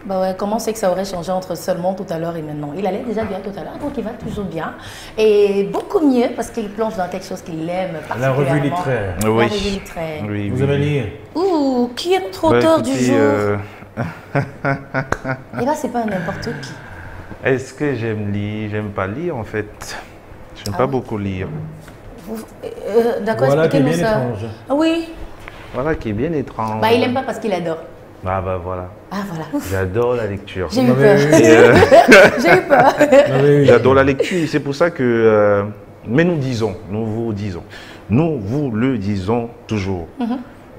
Bah ouais, comment c'est que ça aurait changé entre seulement tout à l'heure et maintenant? Il allait déjà bien tout à l'heure, donc il va toujours bien. Et beaucoup mieux parce qu'il plonge dans quelque chose qu'il aime La particulièrement. revue littéraire. La Oui. revue littéraire. Oui, Vous oui, aimez oui. lire? Ouh, qui est notre Bah, auteur du écoutez, jour? Et là, c'est pas n'importe qui. est-ce que j'aime lire? J'aime pas lire en fait. J'aime Ah pas oui. beaucoup lire. D'accord, Voilà qui est expliquez-nous bien ça. étrange. Ah oui, Voilà qui est bien étrange. bah il aime pas parce qu'il adore. Ah bah voilà. Ah voilà. J'adore la lecture. J'ai eu Non, mais peur. oui. J'ai eu peur. Ah oui, oui. J'adore la lecture. C'est pour ça que... mais nous disons, nous vous disons, nous vous le disons toujours.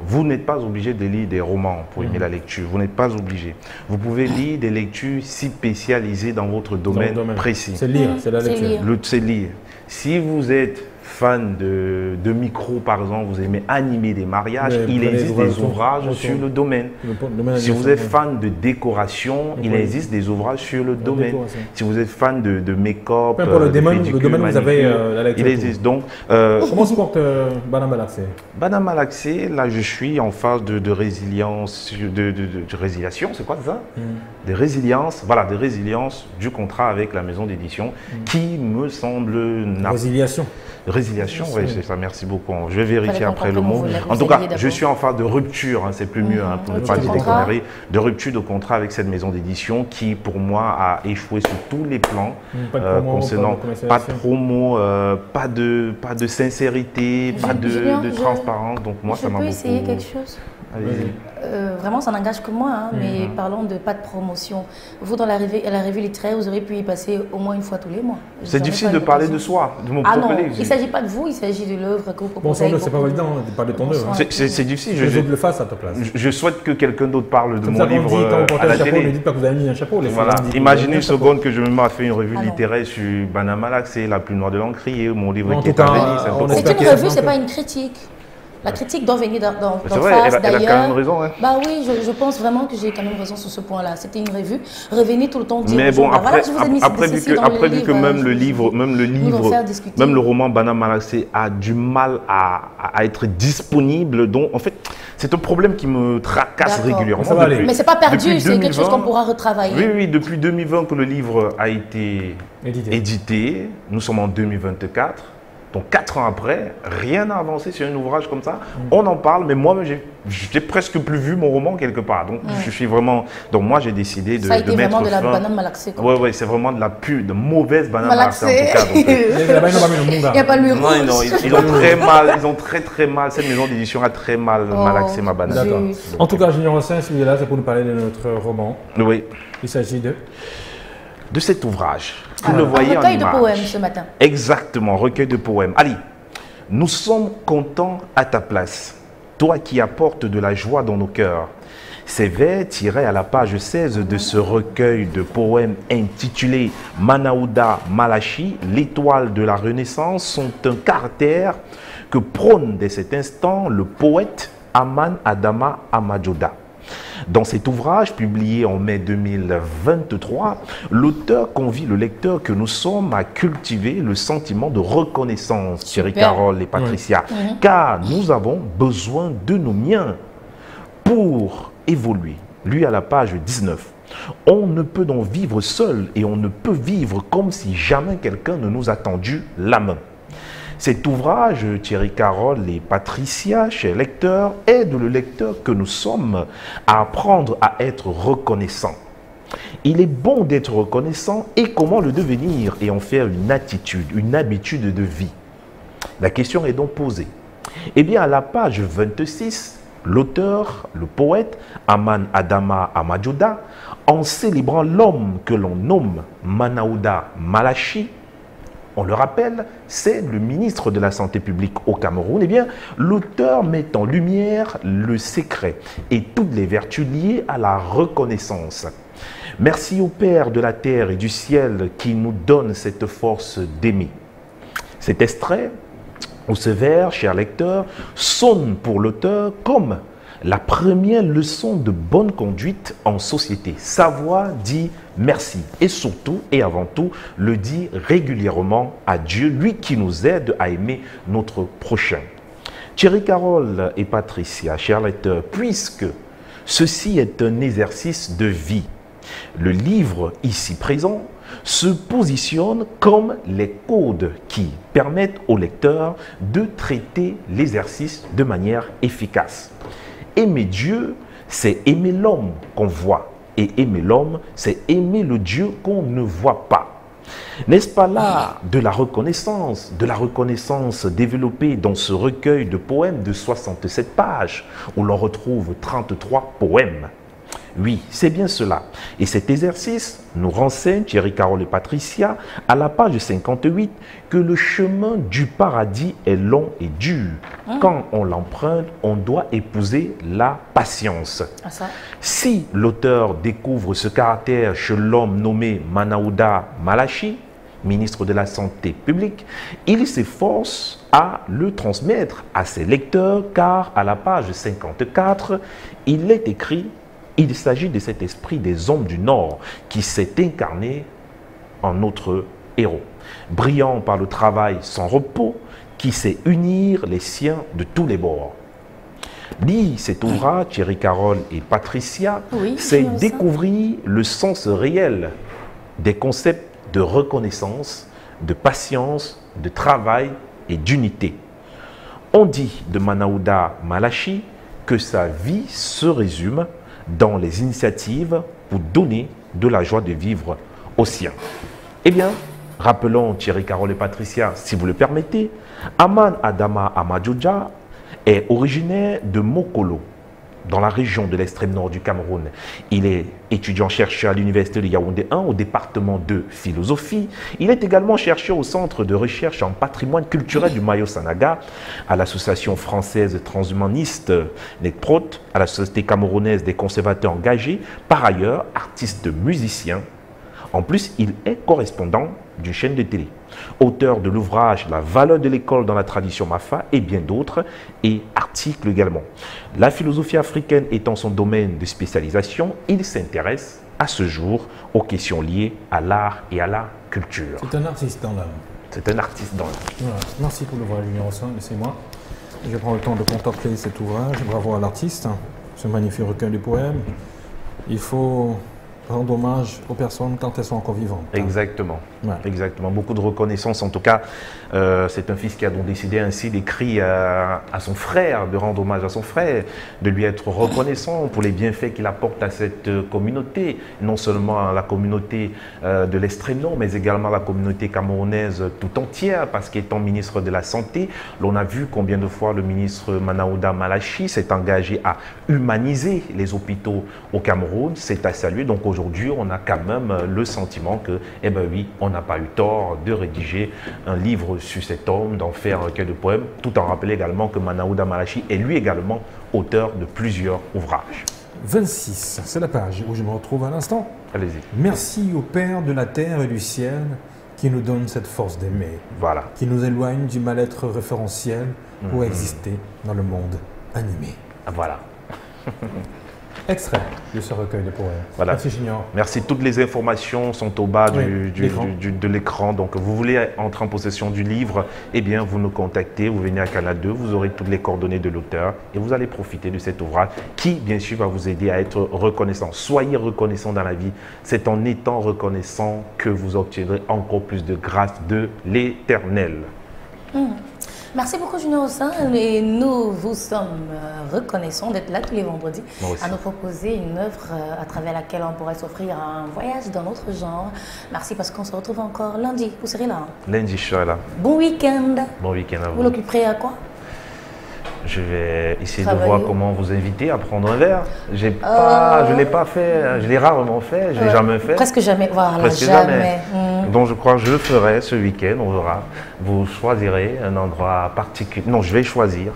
Vous n'êtes pas obligé de lire des romans pour aimer la lecture. Vous n'êtes pas obligé. Vous pouvez lire des lectures spécialisées dans votre Dans le domaine domaine. précis. C'est lire, c'est la C'est lecture. lire. C'est lire. Si vous êtes fan de micro, par exemple, vous aimez animer des mariages, Mais il prenez existe des des ouvrages autour. sur le domaine. Le domaine Si vous d'animation, êtes ouais. fan de décoration, il Oui. existe des ouvrages sur le domaine. décoration. Si vous êtes fan de make-up, Peu importe le de domaine, pédicure, vous avez manicure, la lecture. il existe. Donc, Comment se porte Bana Malaxé? Bana Malaxé, là je suis en phase de résilience, de résiliation, c'est quoi ça? De résilience, voilà, de résilience du contrat avec la maison d'édition qui me semble n'a Résiliation. Résiliation, oui, c'est ça, merci beaucoup. Je vais vérifier Fallait après le comprendre mot. comment vous En tout cas, l'avez je d'abord. suis en phase de rupture, hein, c'est plus mieux, hein, pour ne Rupture pas de dire des contrat. conneries, de rupture de contrat avec cette maison d'édition qui, pour moi, a échoué sur tous les plans, Pas de promo, concernant pas de commercialisation. pas de promo, pas de sincérité, pas Julien, de transparence. Donc moi, ça m'a Je peux beaucoup... essayer quelque chose? Allez-y. Vraiment, ça n'engage que moi, hein, mais parlons de pas de promotion. Vous, dans la revue littéraire, vous auriez pu y passer au moins une fois tous les mois. Vous C'est avez difficile pas de eu parler de l'occasion. soi, de mon Ah propre non, livre. il ne s'agit pas de vous, il s'agit de l'œuvre que vous proposez. Bon, sans avec doute, c'est pas beaucoup évident de parler de ton œuvre. soin. C'est difficile. Les autres le fassent à ta place. Je souhaite que quelqu'un d'autre parle de Comme mon ça, quand on livre dit, quand vous portez à un la chapeau, ne télé. dites pas que vous avez mis un chapeau. Les Voilà. filles, on dit que vous Imaginez avez une mis un chapeau. seconde que je me mets à faire une revue Ah non. littéraire sur Bana Malaxé, La pluie noire de l'encrier, mon livre En qui tout est à cas, venir. C'est un peu on C'est espère compliqué. une qu'il y a revue, un c'est peu. pas une critique. La critique doit venir d'en C'est vrai, face, elle a quand même d'ailleurs. raison. Hein. Bah oui, je pense vraiment que j'ai quand même raison sur ce point-là. C'était une revue. Revenez tout le temps dire Mais aux gens, bon, bah voilà, je vous ai mis après vu ceci que, dans après le vu que livre, même je le vous- livre, nous en faire discuter. même le roman Bana Malaxé a du mal à être disponible. Donc, en fait, c'est un problème qui me tracasse D'accord. régulièrement. Ça va aller. Mais c'est pas perdu, depuis c'est quelque chose 2020. qu'on pourra retravailler. Oui, oui, depuis 2020 que le livre a été Édité. édité. Nous sommes en 2024. Donc 4 ans après, rien n'a avancé sur un ouvrage comme ça. On en parle, mais moi, j'ai presque plus vu mon roman quelque part. Donc je suis vraiment. Donc moi, j'ai décidé de, Ça a été de mettre vraiment de la fin. banane malaxée. quoi. Ouais, ouais, c'est vraiment de mauvaise banane malaxée en Malaxée. tout cas. Donc, Mais là-bas, ils n'ont pas mis le monde. Il n'y a pas le mur non, rouge. non, ils ont très mal, ils ont très mal. Cette maison d'édition a très mal malaxé ma banane. D'accord. Juste. En tout cas, Junior Rossin, si vous êtes là, c'est pour nous parler de notre roman. Oui, Il s'agit de. de cet ouvrage. Vous Alors, le voyez un en recueil de image. poèmes ce matin. Exactement, recueil de poèmes. Ali, nous sommes contents à ta place, toi qui apportes de la joie dans nos cœurs. Ces vers tirés à la page 16 de ce recueil de poèmes intitulé Manaouda Malachi, l'étoile de la Renaissance, sont un caractère que prône dès cet instant le poète Aman Adama Amadjoda. Dans cet ouvrage, publié en mai 2023, l'auteur convie le lecteur que nous sommes à cultiver le sentiment de reconnaissance, Thierry Carole et Patricia, car nous avons besoin de nos miens pour évoluer. Lui à la page 19. On ne peut donc vivre seul et on ne peut vivre comme si jamais quelqu'un ne nous a tendu la main. Cet ouvrage, Thierry Carole et Patricia, chers lecteurs, aide le lecteur que nous sommes à apprendre à être reconnaissant. Il est bon d'être reconnaissant et comment le devenir et en faire une attitude, une habitude de vie. La question est donc posée. Eh bien, à la page 26, l'auteur, le poète Aman Adama Amadjoda, en célébrant l'homme que l'on nomme Manaouda Malachi, on le rappelle, c'est le ministre de la Santé publique au Cameroun. Eh bien, l'auteur met en lumière le secret et toutes les vertus liées à la reconnaissance. Merci au Père de la terre et du ciel qui nous donne cette force d'aimer. Cet extrait, ou ce vers, chers lecteurs, sonne pour l'auteur comme la première leçon de bonne conduite en société. Savoir dire merci et surtout et avant tout le dire régulièrement à Dieu, lui qui nous aide à aimer notre prochain. Thierry Carole et Patricia, chers lecteurs, puisque ceci est un exercice de vie, Le livre ici présent se positionne comme les codes qui permettent au lecteur de traiter l'exercice de manière efficace. Aimer Dieu, c'est aimer l'homme qu'on voit. Et aimer l'homme, c'est aimer le Dieu qu'on ne voit pas. N'est-ce pas là de la reconnaissance développée dans ce recueil de poèmes de 67 pages, où l'on retrouve 33 poèmes? Oui, c'est bien cela. Et cet exercice nous renseigne, Thierry Carole et Patricia, à la page 58, que le chemin du paradis est long et dur. Quand on l'emprunte, on doit épouser la patience. Ah, ça. Si l'auteur découvre ce caractère chez l'homme nommé Manaouda Malachi, ministre de la Santé publique, il s'efforce à le transmettre à ses lecteurs, car à la page 54, il est écrit: il s'agit de cet esprit des hommes du Nord qui s'est incarné en notre héros, brillant par le travail sans repos, qui sait unir les siens de tous les bords. Lire cet ouvrage, Thierry Carole et Patricia, Oui, c'est je vois ça. découvrir le sens réel des concepts de reconnaissance, de patience, de travail et d'unité. On dit de Manaouda Malachi que sa vie se résume dans les initiatives pour donner de la joie de vivre aux siens. Eh bien, rappelons Thierry Carole et Patricia, si vous le permettez, Aman Adama Amadjoudja est originaire de Mokolo, dans la région de l'extrême nord du Cameroun. Il est étudiant-chercheur à l'université de Yaoundé 1 au département de philosophie. Il est également chercheur au centre de recherche en patrimoine culturel du Mayo-Sanaga, à l'association française transhumaniste NECPROT, à la Société camerounaise des conservateurs engagés, par ailleurs artiste musicien. En plus, il est correspondant d'une chaîne de télé, auteur de l'ouvrage La valeur de l'école dans la tradition Mafa et bien d'autres, et articles également. La philosophie africaine étant son domaine de spécialisation, il s'intéresse à ce jour aux questions liées à l'art et à la culture. C'est un artiste dans l'âme. C'est un artiste dans l'âme. Voilà. Merci pour l'ouvrage numéro 5, laissez-moi. Je prends le temps de contempler cet ouvrage. Bravo à l'artiste, ce magnifique recueil de poèmes. Il faut rendre hommage aux personnes quand elles sont encore vivantes. Exactement. Ouais. Exactement. Beaucoup de reconnaissance. En tout cas, c'est un fils qui a donc décidé ainsi d'écrire à son frère, de rendre hommage à son frère, de lui être reconnaissant pour les bienfaits qu'il apporte à cette communauté, non seulement à la communauté de l'extrême nord, mais également à la communauté camerounaise tout entière, parce qu'étant ministre de la Santé, l'on a vu combien de fois le ministre Manaouda Malachi s'est engagé à humaniser les hôpitaux au Cameroun. C'est à saluer. Donc aujourd'hui, on a quand même le sentiment que, eh ben oui, on n'a pas eu tort de rédiger un livre sur cet homme, d'en faire un recueil de poèmes, tout en rappelant également que Manaouda Malachi est lui également auteur de plusieurs ouvrages. 26, c'est la page où je me retrouve à l'instant. Allez-y. Merci au Père de la terre et du ciel qui nous donne cette force d'aimer, Voilà. qui nous éloigne du mal-être référentiel pour exister dans le monde animé. Voilà. Extrait de ce recueil de poèmes. Voilà. Merci Junior. Merci. Toutes les informations sont au bas Oui, de l'écran. Donc, vous voulez entrer en possession du livre, eh bien, vous nous contactez, vous venez à Canal 2, vous aurez toutes les coordonnées de l'auteur et vous allez profiter de cet ouvrage qui, bien sûr, va vous aider à être reconnaissant. Soyez reconnaissant dans la vie. C'est en étant reconnaissant que vous obtiendrez encore plus de grâce de l'Éternel. Merci beaucoup Junior Ossin et nous vous sommes reconnaissants d'être là tous les vendredis à nous proposer une œuvre à travers laquelle on pourrait s'offrir un voyage dans notre genre. Merci parce qu'on se retrouve encore lundi. Vous serez là. Lundi, je serai là. Bon week-end. Bon week-end à vous. Vous l'occuperez à quoi? Je vais essayer Travailler. de voir comment vous inviter à prendre un verre. Je ne l'ai pas fait, je l'ai rarement fait, je ne l'ai jamais fait. Presque jamais, voilà, Presque jamais. Donc je crois que je le ferai ce week-end, on verra. Vous choisirez un endroit particulier. Non, je vais choisir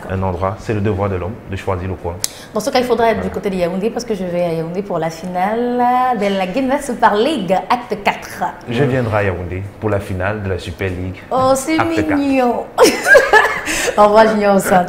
un endroit. C'est le devoir de l'homme de choisir le coin. Dans ce cas, il faudra être du côté de Yaoundé parce que je vais à Yaoundé pour la finale de la Guinée Super League, acte 4. Je viendrai à Yaoundé pour la finale de la Super League. Oh, c'est acte 4. mignon. Au revoir, Junior Ossin.